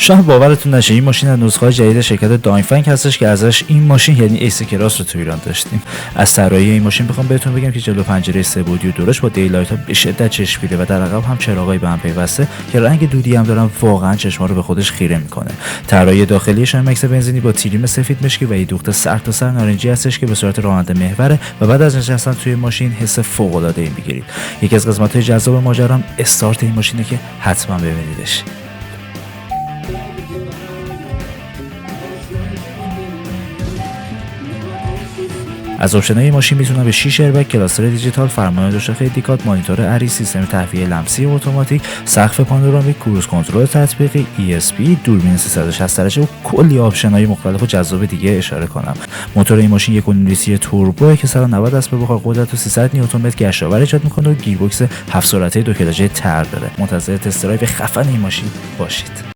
شاید باورتون نشه این ماشین از نسخه‌های جدید شرکت داینفنگ هستش که ازش این ماشین یعنی ایس کراس رو تو ایران داشتیم. از طراحی این ماشین بخوام بهتون بگم که جلو پنجره سه بعدی و دورش با دیلایت ها به شدت چشمگیره و در عقب هم چراغای به هم پیوسته که رنگ دودی هم دارن، واقعا چشما رو به خودش خیره میکنه. طراحی داخلی شایم اکس بنزینی با تیریم سفید مشکی و یه دوخت سر تا سر نارنجی هستش که به صورت راننده محوره و بعد از نشستن توی ماشین حس فوق العاده ای میگیرید. یکی از قسمت‌های جذاب ماجرا استارت این ماشینه که حتما ببینیدش. از آپشن‌های ماشین میتونم به 6 ایربگ، کلاستر دیجیتال، فرمان دوچرخه دیکات، مانیتور عریض، سیستم تهویه لمسی و اتوماتیک، سقف پانورامیک، کروز کنترل تطبیقی، ESP، دوربین 360 درجه و کلی آپشن‌های مختلف و جذاب دیگه اشاره کنم. موتور این ماشین 1.5 لیتری توربو که 190 اسب بخار قدرت و 300 نیوتن متر گشت‌آور ایجاد می‌کنه و گیربکس 7 سرعته 2 کلاژه تر داره. منتظر تست درایو خفن این ماشین باشید.